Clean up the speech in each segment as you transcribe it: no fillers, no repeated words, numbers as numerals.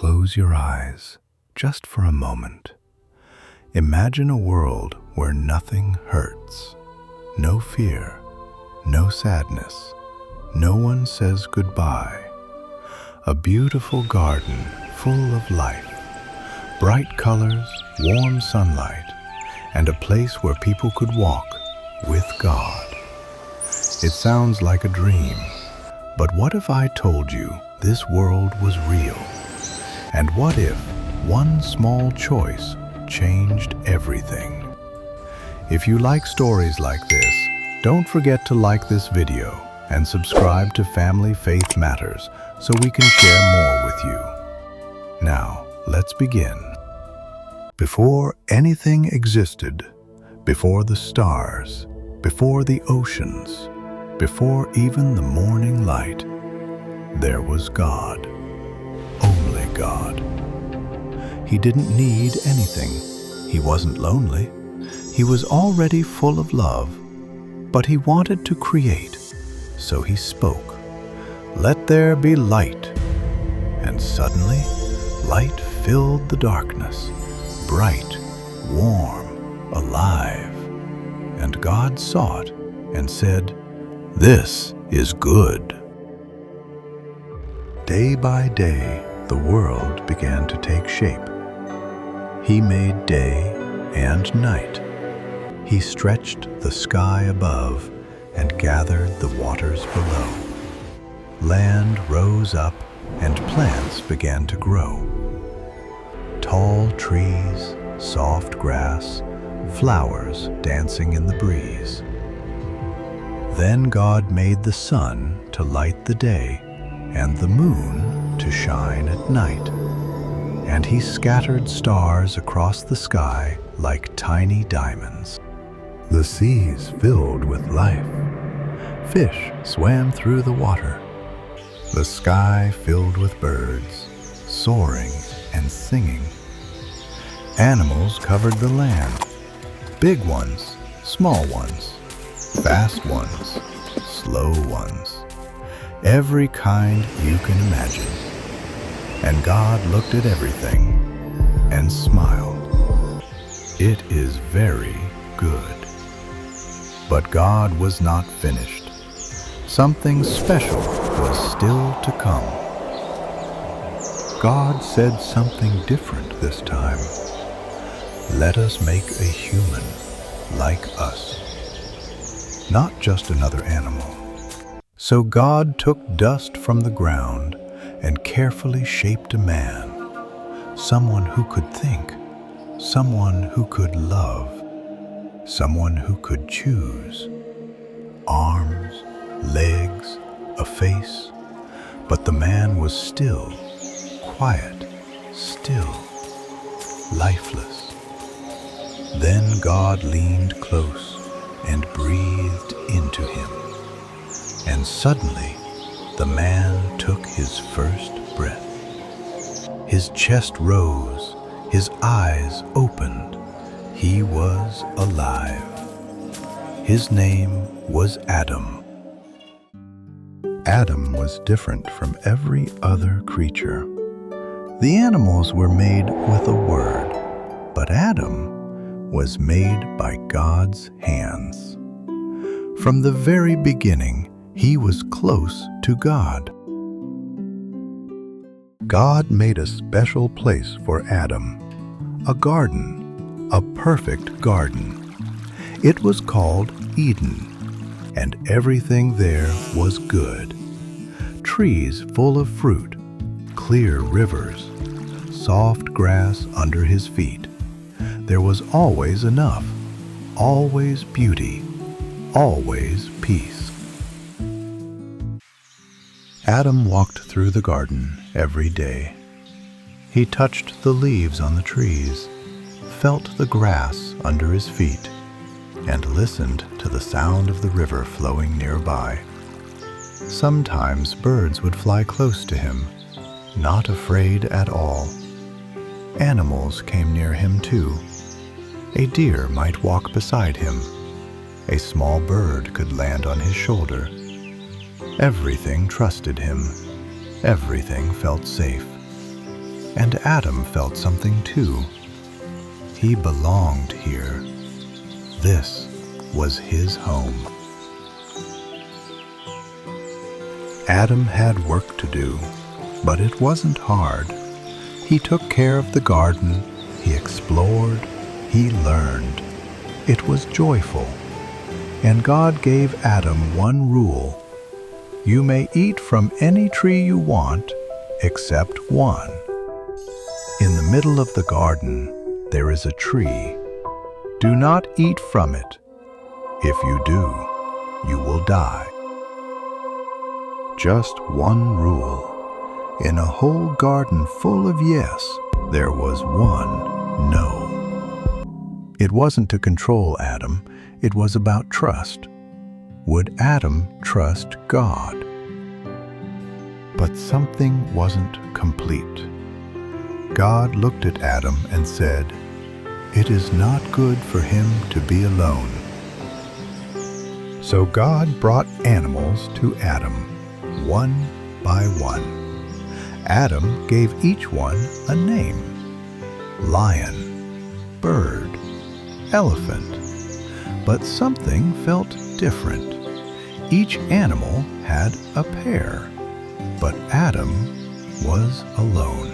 close your eyes just for a moment. Imagine a world where nothing hurts. No fear, no sadness. No one says goodbye. A beautiful garden full of life. Bright colors, warm sunlight, and a place where people could walk with God. It sounds like a dream, but what if I told you this world was real? And what if one small choice changed everything? If you like stories like this, don't forget to like this video and subscribe to Family Faith Matters so we can share more with you. Now, let's begin. Before anything existed, before the stars, before the oceans, before even the morning light, there was God. Only God. He didn't need anything. He wasn't lonely. He was already full of love, but he wanted to create, so he spoke, "Let there be light." And suddenly, light filled the darkness, bright, warm, alive. And God saw it and said, "This is good." Day by day, the world began to take shape. He made day and night. He stretched the sky above and gathered the waters below. Land rose up and plants began to grow. Tall trees, soft grass, flowers dancing in the breeze. Then God made the sun to light the day and the moon to shine at night. And he scattered stars across the sky like tiny diamonds. The seas filled with life. Fish swam through the water. The sky filled with birds, soaring and singing. Animals covered the land. Big ones, small ones, fast ones, slow ones. Every kind you can imagine. And God looked at everything and smiled. It is very good. But God was not finished. Something special was still to come. God said something different this time. Let us make a human like us. Not just another animal. So God took dust from the ground and carefully shaped a man, someone who could think, someone who could love, someone who could choose. Arms, legs, a face, but the man was still, quiet, still, lifeless. Then God leaned close and breathed into him, and suddenly the man took his first breath. His chest rose, his eyes opened. He was alive. His name was Adam. Adam was different from every other creature. The animals were made with a word, but Adam was made by God's hands. From the very beginning, he was close to God. God made a special place for Adam, a garden, a perfect garden. It was called Eden, and everything there was good. Trees full of fruit, clear rivers, soft grass under his feet. There was always enough, always beauty, always peace. Adam walked through the garden every day. He touched the leaves on the trees, felt the grass under his feet, and listened to the sound of the river flowing nearby. Sometimes birds would fly close to him, not afraid at all. Animals came near him too. A deer might walk beside him. A small bird could land on his shoulder. Everything trusted him. Everything felt safe. And Adam felt something too. He belonged here. This was his home. Adam had work to do, but it wasn't hard. He took care of the garden, he explored, he learned. It was joyful. And God gave Adam one rule. You may eat from any tree you want, except one. In the middle of the garden, there is a tree. Do not eat from it. If you do, you will die. Just one rule. In a whole garden full of yes, there was one no. It wasn't to control Adam, it was about trust. Would Adam trust God? But something wasn't complete. God looked at Adam and said, "It is not good for him to be alone." So God brought animals to Adam, one by one. Adam gave each one a name: lion, bird, elephant. But something felt different. Each animal had a pair, but Adam was alone.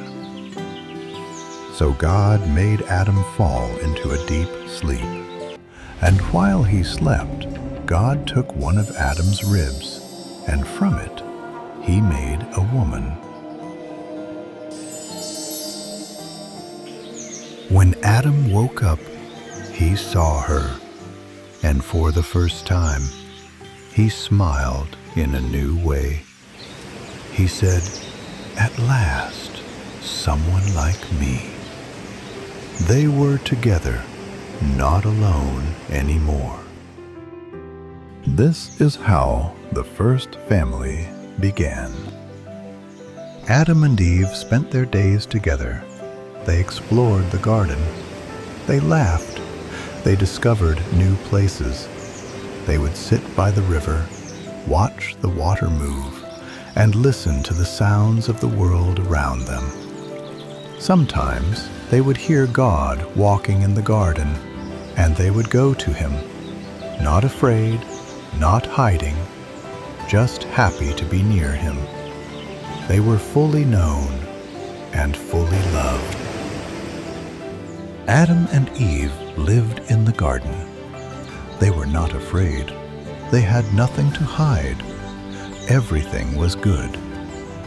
So God made Adam fall into a deep sleep. And while he slept, God took one of Adam's ribs, and from it he made a woman. When Adam woke up, he saw her, and for the first time, he smiled in a new way. He said, "At last, someone like me." They were together, not alone anymore. This is how the first family began. Adam and Eve spent their days together. They explored the garden. They laughed. They discovered new places. They would sit by the river, watch the water move, and listen to the sounds of the world around them. Sometimes they would hear God walking in the garden, and they would go to him, not afraid, not hiding, just happy to be near him. They were fully known and fully loved. Adam and Eve lived in the garden. They were not afraid. They had nothing to hide. Everything was good.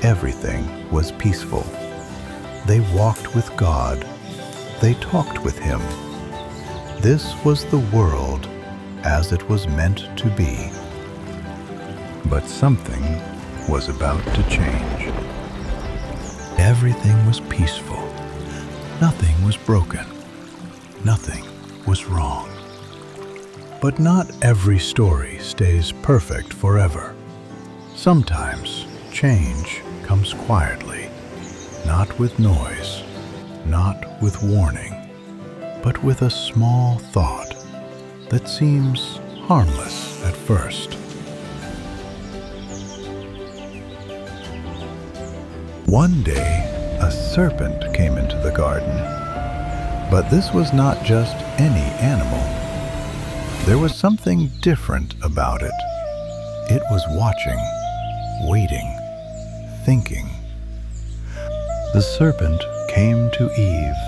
Everything was peaceful. They walked with God. They talked with him. This was the world as it was meant to be. But something was about to change. Everything was peaceful. Nothing was broken. Nothing was wrong. But not every story stays perfect forever. Sometimes change comes quietly, not with noise, not with warning, but with a small thought that seems harmless at first. One day, a serpent came into the garden. But this was not just any animal. There was something different about it. It was watching, waiting, thinking. The serpent came to Eve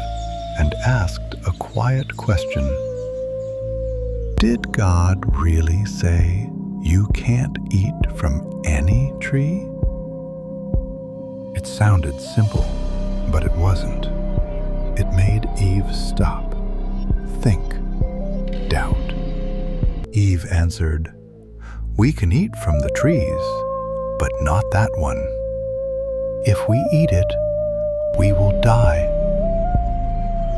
and asked a quiet question. Did God really say you can't eat from any tree? It sounded simple, but it wasn't. It made Eve stop, think, doubt. Eve answered, "We can eat from the trees, but not that one. If we eat it, we will die."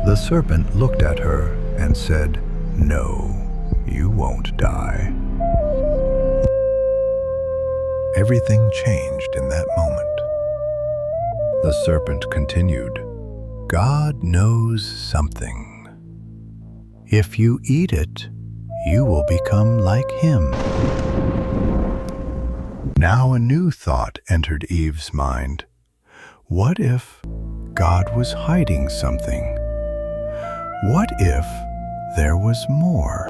The serpent looked at her and said, "No, you won't die." Everything changed in that moment. The serpent continued, "God knows something. If you eat it, you will become like him." Now a new thought entered Eve's mind. What if God was hiding something. What if there was more?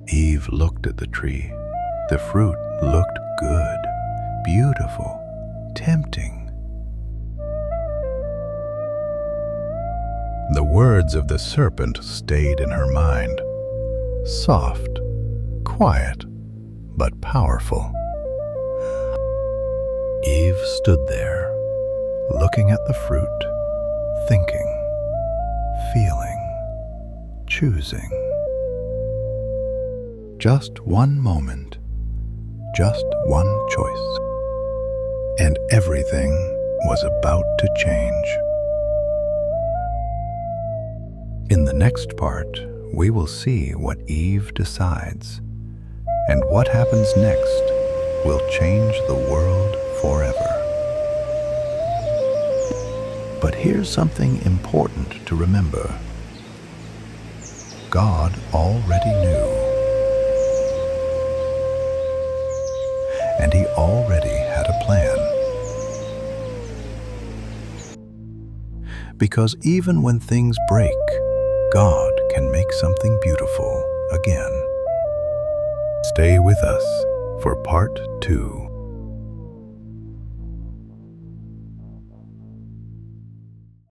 Eve looked at the tree. The fruit looked good, beautiful, tempting. The words of the serpent stayed in her mind, soft, quiet, but powerful. Eve stood there, looking at the fruit, thinking, feeling, choosing. Just one moment, just one choice, and everything was about to change. In the next part, we will see what Eve decides, and what happens next will change the world forever. But here's something important to remember. God already knew, and He already had a plan. Because even when things break, God can make something beautiful again. Stay with us for part 2.